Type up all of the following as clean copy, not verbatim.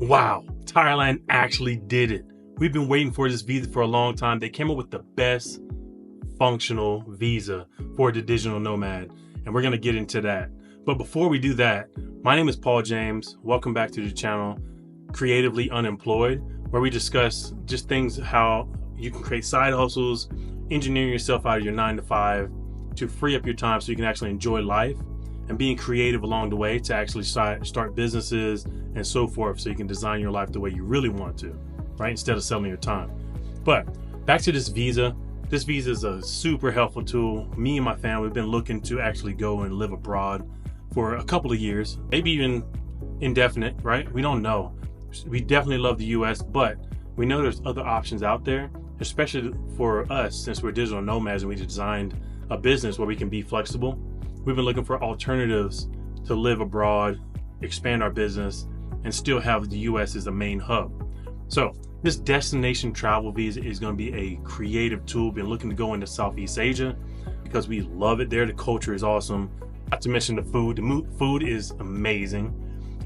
Wow, Thailand actually did it. We've been waiting for this visa for a long time. They came up with the best functional visa for the digital nomad, and we're going to get into that. But before we do that, my name is Paul James. Welcome back to the channel, Creatively Unemployed, where we discuss just things how you can create side hustles, engineering yourself out of your 9-to-5 to free up your time so you can actually enjoy life, and being creative along the way to actually start businesses and so forth, so you can design your life the way you really want to, right? Instead of selling your time. But back to this visa. This visa is a super helpful tool. Me and my family have been looking to actually go and live abroad for a couple of years, maybe even indefinite, right? We don't know. We definitely love the US, but we know there's other options out there, especially for us, since we're digital nomads and we designed a business where we can be flexible. We've been looking for alternatives to live abroad, expand our business, and still have the US as the main hub. So this destination travel visa is going to be a creative tool. Been looking to go into Southeast Asia because we love it there. The culture is awesome. Not to mention the food. The food is amazing.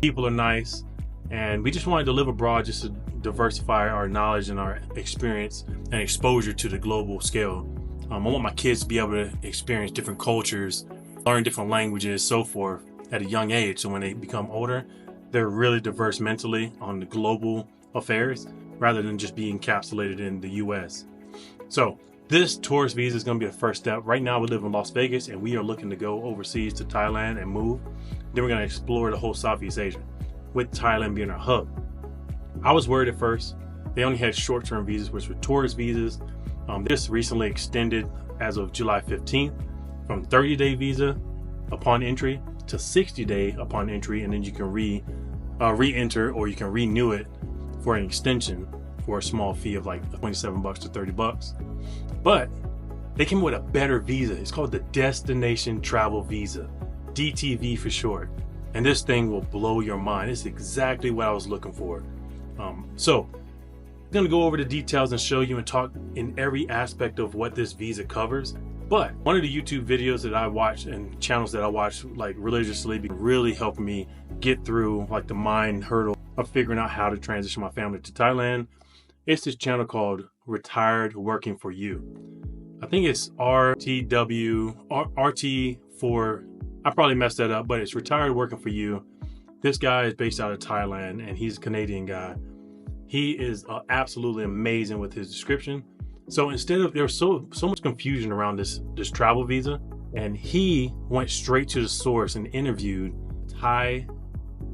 People are nice. And we just wanted to live abroad just to diversify our knowledge and our experience and exposure to the global scale. I want my kids to be able to experience different cultures, learn different languages, so forth at a young age. So when they become older, they're really diverse mentally on the global affairs rather than just being encapsulated in the US. So this tourist visa is going to be the first step. Right now we live in Las Vegas and we are looking to go overseas to Thailand and move. Then we're going to explore the whole Southeast Asia, with Thailand being our hub. I was worried at first. They only had short-term visas, which were tourist visas. This recently extended as of July 15th from 30-day visa upon entry to 60-day upon entry, and then you can re-enter or you can renew it for an extension for a small fee of like $27 to $30. But they came up with a better visa. It's called the Destination Travel Visa, DTV for short. And this thing will blow your mind. It's exactly what I was looking for. So I'm gonna go over the details and show you and talk in every aspect of what this visa covers. But one of the YouTube videos that I watch and channels that I watch like religiously really helped me get through like the mind hurdle of figuring out how to transition my family to Thailand. It's this channel called Retired Working for You. I think it's RT for, I probably messed that up, but it's Retired Working for You. This guy is based out of Thailand and he's a Canadian guy. He is absolutely amazing with his description. So instead of, there was so much confusion around this travel visa, and he went straight to the source and interviewed Thai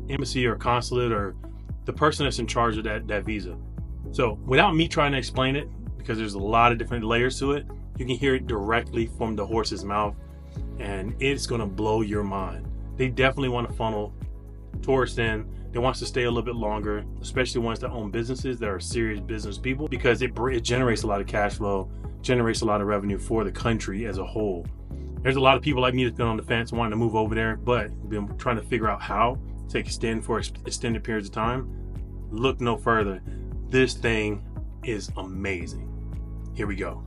embassy or consulate or the person that's in charge of that visa. So without me trying to explain it, because there's a lot of different layers to it, you can hear it directly from the horse's mouth, and it's gonna blow your mind. They definitely want to funnel tourists in. They want us to stay a little bit longer, especially ones that own businesses that are serious business people, because it generates a lot of cash flow, generates a lot of revenue for the country as a whole. There's a lot of people like me that's been on the fence wanting to move over there, but been trying to figure out how to extend for extended periods of time. Look no further. This thing is amazing. Here we go.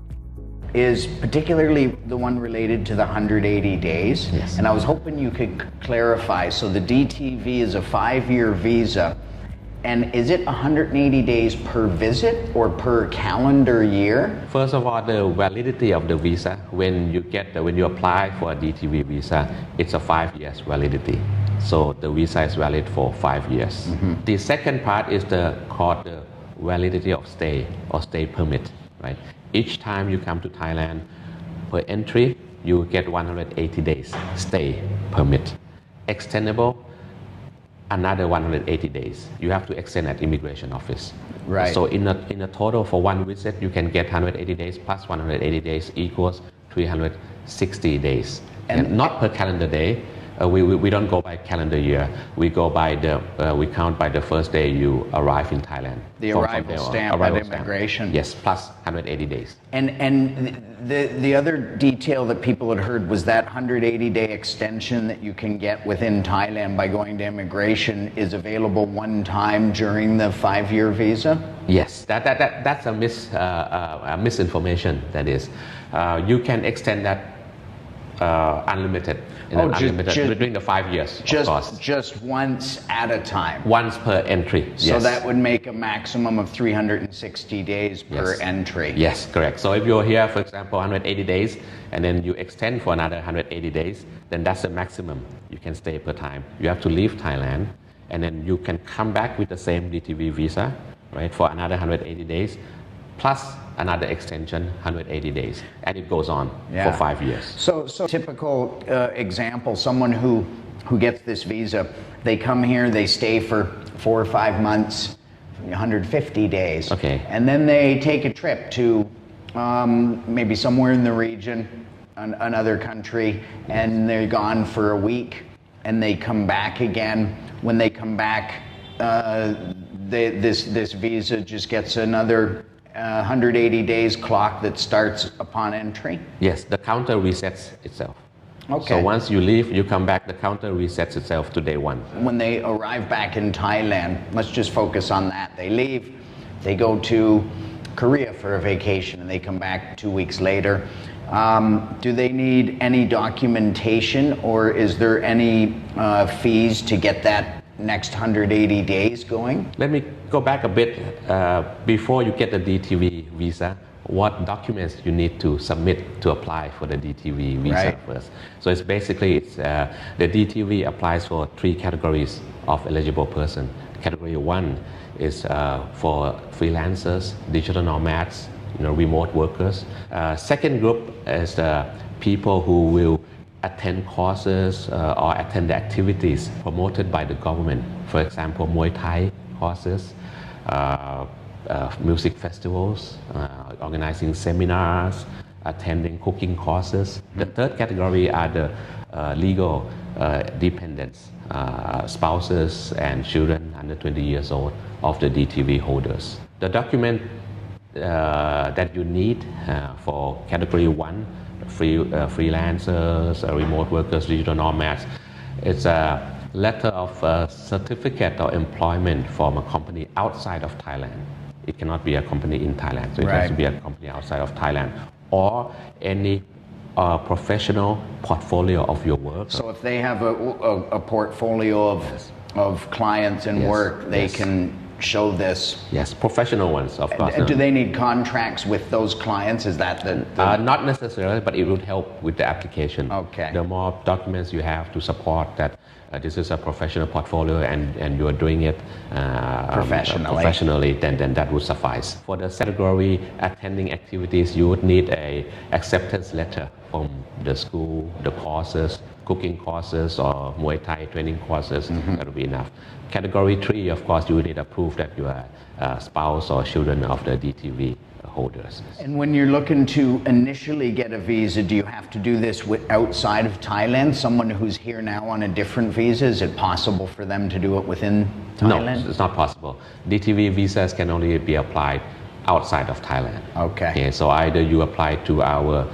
Is particularly the one related to the 180 days. Yes. And I was hoping you could clarify. So the DTV is a 5-year visa. And is it 180 days per visit or per calendar year? First of all, the validity of the visa, when you apply for a DTV visa, it's a 5 years validity. So the visa is valid for 5 years. Mm-hmm. The second part is called the validity of stay or stay permit, right? Each time you come to Thailand, per entry, you get 180 days stay permit. Extendable, another 180 days. You have to extend at immigration office. Right. So in a total for one visit, you can get 180 days plus 180 days equals 360 days. And not per calendar day. We don't go by calendar year. We go by we count by the first day you arrive in Thailand. The arrival stamp at immigration. Yes, plus 180 days. And the other detail that people had heard was that 180-day extension that you can get within Thailand by going to immigration is available one time during the 5-year visa? Yes, that's a misinformation. That is, you can extend that unlimited. Unlimited during the 5 years, of course. Just once at a time. Once per entry. So that would make a maximum of 360 days per entry. Yes, correct. So if you're here, for example, 180 days, and then you extend for another 180 days, then that's the maximum you can stay per time. You have to leave Thailand, and then you can come back with the same DTV visa, right, for another 180 days, plus another extension, 180 days, and it goes on for 5 years. So typical example, someone who gets this visa, they come here, they stay for 4 or 5 months, 150 days, and then they take a trip to maybe somewhere in the region, another country, and they're gone for a week, and they come back again. When they come back, this visa just gets another 180 days clock that starts upon entry? Yes, the counter resets itself. Okay. So once you leave, you come back, the counter resets itself to day one. When they arrive back in Thailand, let's just focus on that. They leave, they go to Korea for a vacation, and they come back 2 weeks later. Do they need any documentation, or is there any fees to get that next 180 days going? Let me go back a bit. Before you get the DTV visa, what documents you need to submit to apply for the DTV visa first. So it's basically, the DTV applies for 3 categories of eligible person. Category 1 is for freelancers, digital nomads, remote workers. Second group is the people who will attend courses or attend the activities promoted by the government. For example, Muay Thai courses, music festivals, organizing seminars, attending cooking courses. The third category are the legal dependents, spouses and children under 20 years old of the DTV holders. The document that you need for category 1, freelancers, remote workers, digital nomads, it's a letter of certificate of employment from a company outside of Thailand. It cannot be a company in Thailand, so it has to be a company outside of Thailand, or any professional portfolio of your work. So if they have a portfolio of clients and work, they can show this. Yes, professional ones, of course. Do they need contracts with those clients? Is that the not necessarily, but it would help with the application. Okay. The more documents you have to support that this is a professional portfolio and you are doing it professionally, then that would suffice. For the category attending activities, you would need a acceptance letter from the school, the courses, cooking courses or Muay Thai training courses. That would be enough. Category 3, of course, you would need a proof that you are a spouse or children of the DTV holders. And when you're looking to initially get a visa, do you have to do this outside of Thailand? Someone who's here now on a different visa, is it possible for them to do it within Thailand? No, it's not possible. DTV visas can only be applied outside of Thailand. Okay. So either you apply to our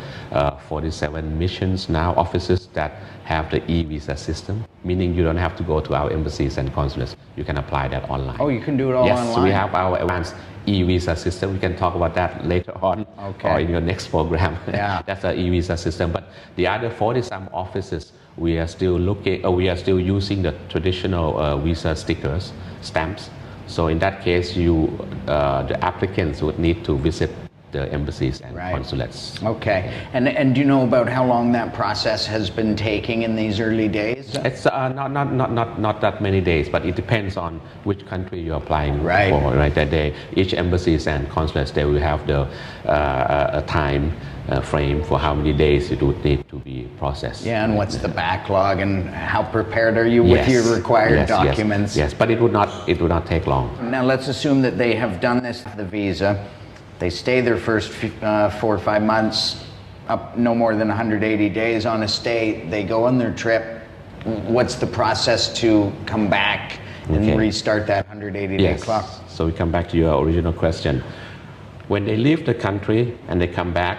47 missions now offices that have the e-visa system, meaning you don't have to go to our embassies and consulates. You can apply that online. Oh, you can do it all online? Yes, we have our advanced e-visa system. We can talk about that later on or in your next program. Yeah. That's our e-visa system. But the other 40-some offices, we are still using the traditional visa stickers, stamps. So in that case, the applicants would need to visit the embassies and consulates. Okay. And do you know about how long that process has been taking in these early days? It's not that many days, but it depends on which country you're applying for. Right. That each embassies and consulates, they will have the a time frame for how many days it would need to be processed. Yeah, and what's the backlog, and how prepared are you with your required documents? Yes, but it would not take long. Now let's assume that they have done this, the visa. They stay their first 4 or 5 months, up no more than 180 days on a stay. They go on their trip. What's the process to come back and restart that 180-day clock? So we come back to your original question. When they leave the country and they come back,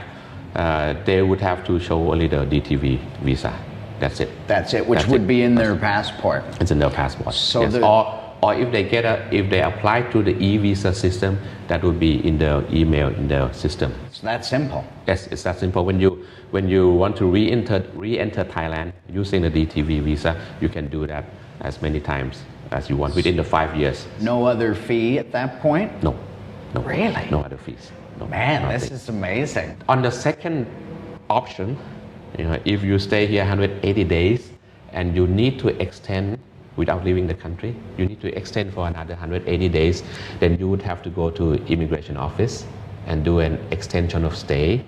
they would have to show only the DTV visa. That's it. That's it, which would be in their passport. It's in their passport. So or if they apply to the e-visa system, that would be in the email in the system. It's that simple. Yes, it's that simple. When when you want to re-enter Thailand using the DTV visa, you can do that as many times as you want within the 5 years. No other fee at that point? No. Really? No other fees. No, Man, nothing. this is amazing. On the second option, if you stay here 180 days and you need to extend without leaving the country, you need to extend for another 180 days, then you would have to go to immigration office and do an extension of stay.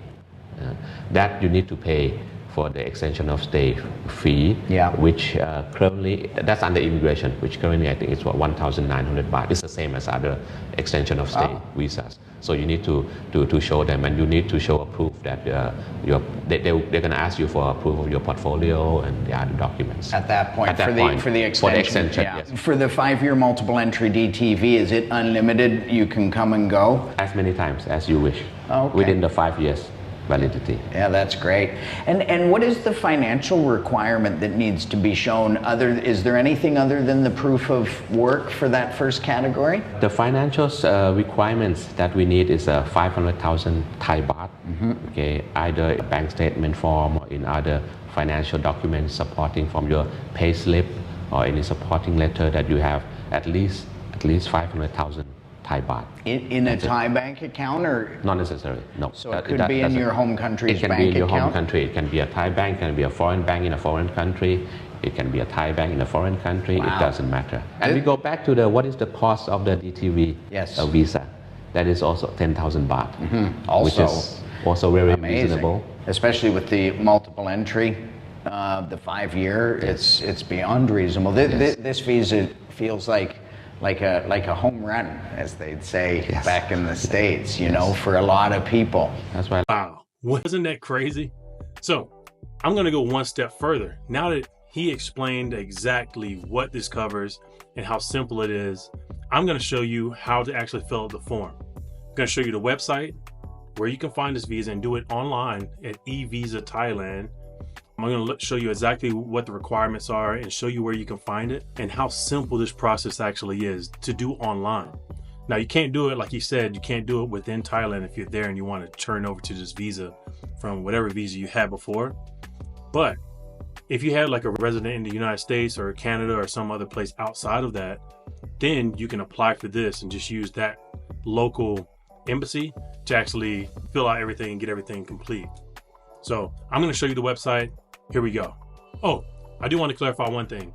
That you need to pay for the extension of stay fee, which currently, that's under immigration, which currently I think is what 1,900 baht. It's the same as other extension of stay visas. So you need to show them, and you need to show a proof that they're going to ask you for a proof of your portfolio and the other documents. At that point, for the extension. For the extension, yes. For the 5-year multiple entry DTV, is it unlimited? You can come and go? As many times as you wish, within the 5 years validity. Yeah, that's great. And what is the financial requirement that needs to be shown? Is there anything other than the proof of work for that first category? The financial requirements that we need is 500,000 Thai baht. Okay, either a bank statement form or in other financial documents supporting from your pay slip or any supporting letter that you have at least 500,000 Thai baht. In a Thai bank account, or? Not necessarily, no. So it could be in your home country's bank account? It can be in your home country. It can be a Thai bank, it can be a foreign bank in a foreign country. It can be a Thai bank in a foreign country. Wow. It doesn't matter. And we go back to what is the cost of the DTV visa. That is also 10,000 baht, which is also very amazing. Reasonable. Especially with the multiple entry, the 5-year, it's beyond reasonable. This visa feels like a home run, as they'd say back in the States, you know, for a lot of people. That's right. Wow. Wasn't that crazy? So I'm going to go one step further. Now that he explained exactly what this covers and how simple it is, I'm going to show you how to actually fill out the form. I'm going to show you the website where you can find this visa and do it online at eVisa Thailand. I'm going to show you exactly what the requirements are and show you where you can find it and how simple this process actually is to do online. Now, you can't do it, like he said, you can't do it within Thailand if you're there and you want to turn over to this visa from whatever visa you had before. But if you had like a resident in the United States or Canada or some other place outside of that, then you can apply for this and just use that local embassy to actually fill out everything and get everything complete. So I'm going to show you the website. Here we go. Oh, I do want to clarify one thing.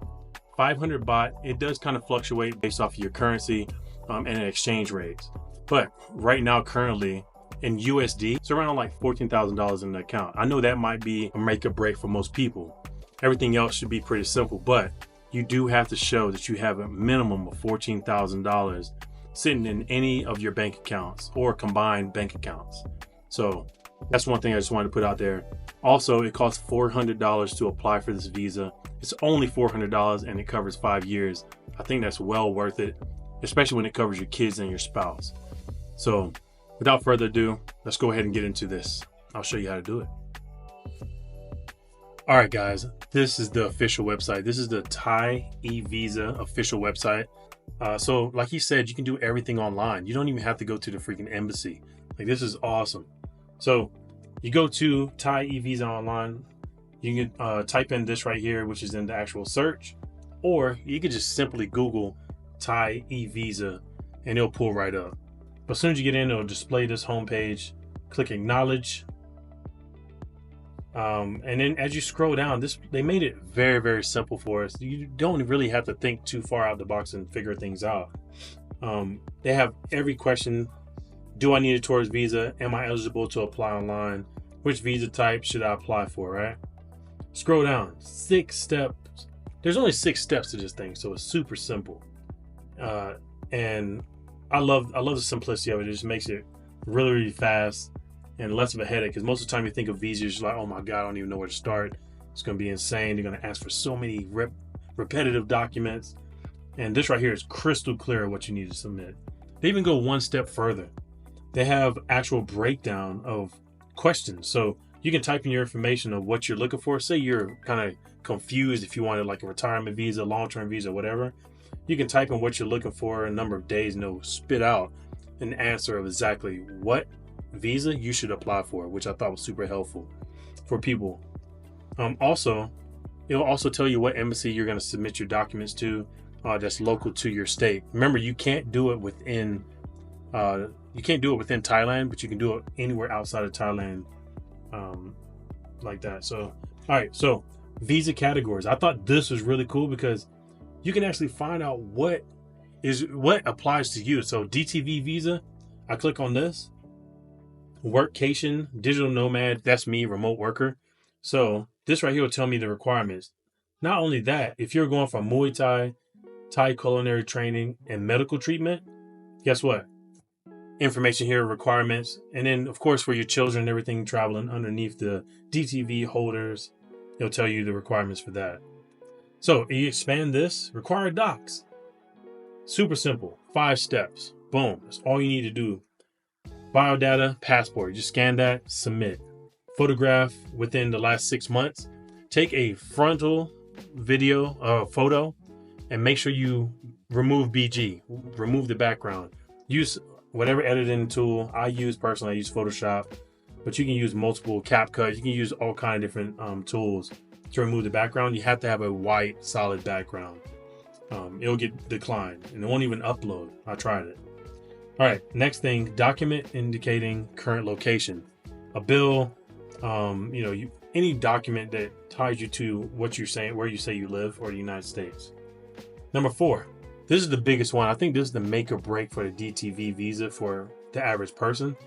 500 baht, it does kind of fluctuate based off of your currency and exchange rates. But right now, currently in USD, it's around like $14,000 in the account. I know that might be a make or break for most people. Everything else should be pretty simple, but you do have to show that you have a minimum of $14,000 sitting in any of your bank accounts or combined bank accounts. So that's one thing I just wanted to put out there. Also, it costs $400 to apply for this visa. It's only $400 and it covers 5 years. I think that's well worth it, especially when it covers your kids and your spouse. So without further ado, let's go ahead and get into this. I'll show you how to do it. All right, guys, this is the official website. This is the Thai eVisa official website. So like he said, you can do everything online. You don't even have to go to the freaking embassy. Like, this is awesome. So you go to Thai eVisa online, you can type in this right here, which is in the actual search, or you can just simply Google Thai eVisa and it'll pull right up. But as soon as you get in, it'll display this homepage. Click acknowledge. And then as you scroll down, they made it very, very simple for us. You don't really have to think too far out the box and figure things out. They have every question. Do I need a tourist visa? Am I eligible to apply online? Which visa type should I apply for, right? Scroll down, 6 steps. There's only 6 steps to this thing, so it's super simple. And I love the simplicity of it. It just makes it really, really fast and less of a headache, because most of the time you think of visas, you're like, oh my God, I don't even know where to start. It's going to be insane. They're going to ask for so many repetitive documents. And this right here is crystal clear what you need to submit. They even go one step further. They have actual breakdown of questions. So you can type in your information of what you're looking for. Say you're kind of confused if you wanted like a retirement visa, long-term visa, whatever. You can type in what you're looking for, a number of days, and it'll spit out an answer of exactly what visa you should apply for, which I thought was super helpful. for people. Also, it'll also tell you what embassy you're going to submit your documents to that's local to your state. Remember, you can't do it within Thailand, but you can do it anywhere outside of Thailand, like that. So, all right. So, visa categories. I thought this was really cool because you can actually find out what applies to you. So, DTV visa. I click on this. Workcation, digital nomad. That's me, remote worker. So, this right here will tell me the requirements. Not only that, if you're going for Muay Thai, Thai culinary training, and medical treatment, guess what? Information here, requirements, and then of course for your children and everything traveling underneath the DTV holders, it'll tell you the requirements for that. So you expand this, required docs. Super simple, 5 steps. Boom, that's all you need to do. Biodata, passport, you just scan that, submit. Photograph within the last 6 months. Take a frontal photo, and make sure you remove BG, remove the background. Use whatever editing tool I use personally. I use Photoshop, but you can use multiple CapCut. You can use all kind of different tools to remove the background. You have to have a white solid background. It'll get declined and it won't even upload. I tried it. All right, next thing, document indicating current location. A bill, any document that ties you to what you're saying, where you say you live, or the United States. Number 4, this is the biggest one. I think this is the make or break for the DTV visa for the average person.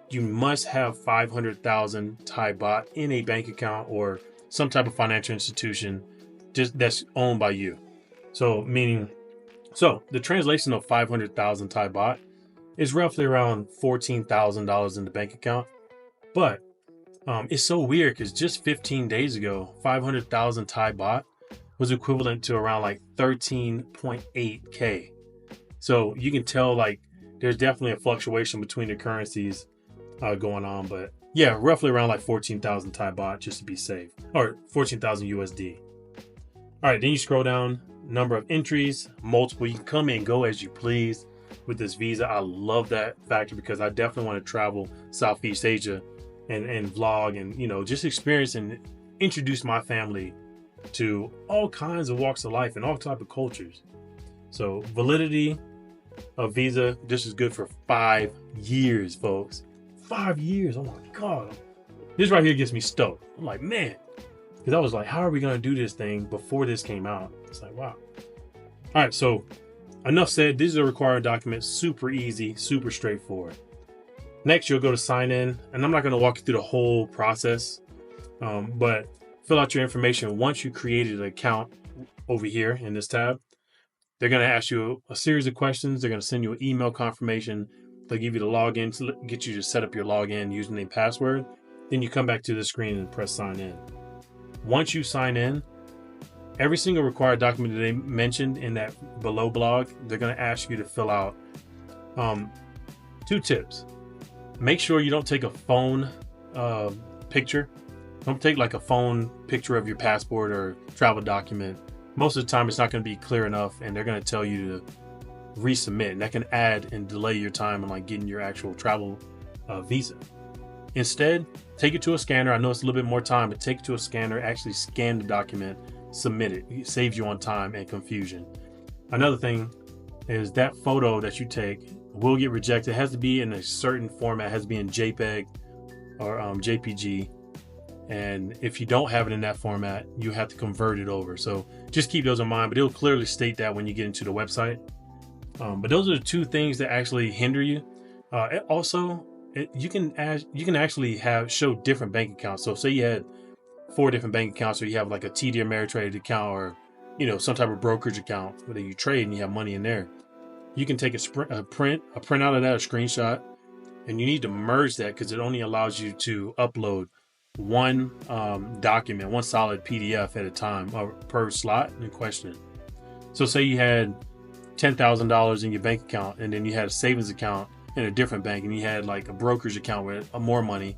You must have 500,000 Thai baht in a bank account or some type of financial institution just that's owned by you. So the translation of 500,000 Thai baht is roughly around $14,000 in the bank account. But it's so weird because just 15 days ago, 500,000 Thai baht was equivalent to around like 13.8K. So you can tell like there's definitely a fluctuation between the currencies going on. But yeah, roughly around like 14,000 Thai baht just to be safe, or 14,000 USD. All right, then you scroll down, number of entries, multiple. You can come and go as you please with this visa. I love that factor because I definitely want to travel Southeast Asia and vlog and, just experience and introduce my family to all kinds of walks of life and all type of cultures. So validity of visa, this is good for 5 years, folks. 5 years. Oh my God. This right here gets me stoked. I'm like, man, because I was like, how are we going to do this thing before this came out? It's like, wow. All right. So enough said. These are required documents. Super easy, super straightforward. Next, you'll go to sign in, and I'm not going to walk you through the whole process, but fill out your information. Once you created an account over here in this tab, they're going to ask you a series of questions. They're going to send you an email confirmation. They'll give you the login to get you to set up your login, username, password. Then you come back to the screen and press sign in. Once you sign in, every single required document that they mentioned in that below blog, they're going to ask you to fill out 2 tips. Make sure you don't take a phone picture. Don't take like a phone picture of your passport or travel document. Most of the time, it's not going to be clear enough, and they're going to tell you to resubmit. And that can add and delay your time on like getting your actual travel visa. Instead, take it to a scanner. I know it's a little bit more time, but take it to a scanner. Actually scan the document, submit it. It saves you on time and confusion. Another thing is that photo that you take will get rejected. It has to be in a certain format. It has to be in JPEG or JPG. And if you don't have it in that format, you have to convert it over. So just keep those in mind, but it'll clearly state that when you get into the website. But those are the 2 things that actually hinder you. You can actually show different bank accounts. So say you had 4 different bank accounts, or you have like a TD Ameritrade account, or some type of brokerage account where you trade and you have money in there. You can take a print out of that, a screenshot, and you need to merge that because it only allows you to upload one document, one solid PDF at a time per slot in question. So say you had $10,000 in your bank account, and then you had a savings account in a different bank, and you had like a brokerage account with more money.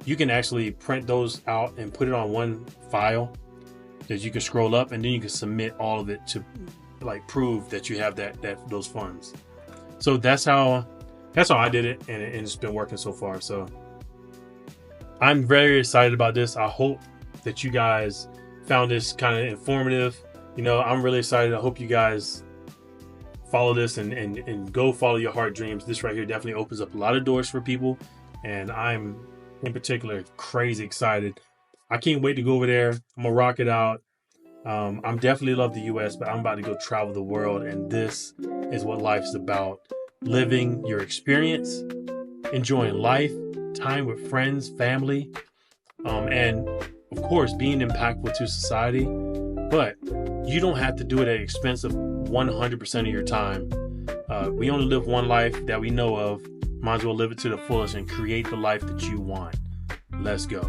You can actually print those out and put it on one file that you can scroll up, and then you can submit all of it to like prove that you have those funds. So that's how I did it, and it's been working so far. So I'm very excited about this. I hope that you guys found this kind of informative. You know, I'm really excited. I hope you guys follow this and go follow your heart dreams. This right here definitely opens up a lot of doors for people, and I'm in particular crazy excited. I can't wait to go over there. I'm gonna rock it out. I'm definitely love the US, but I'm about to go travel the world, and this is what life's about. Living your experience, enjoying life, time with friends, family, and of course being impactful to society. But you don't have to do it at the expense of 100% of your time. We only live one life that we know of. Might as well live it to the fullest and create the life that you want. Let's go.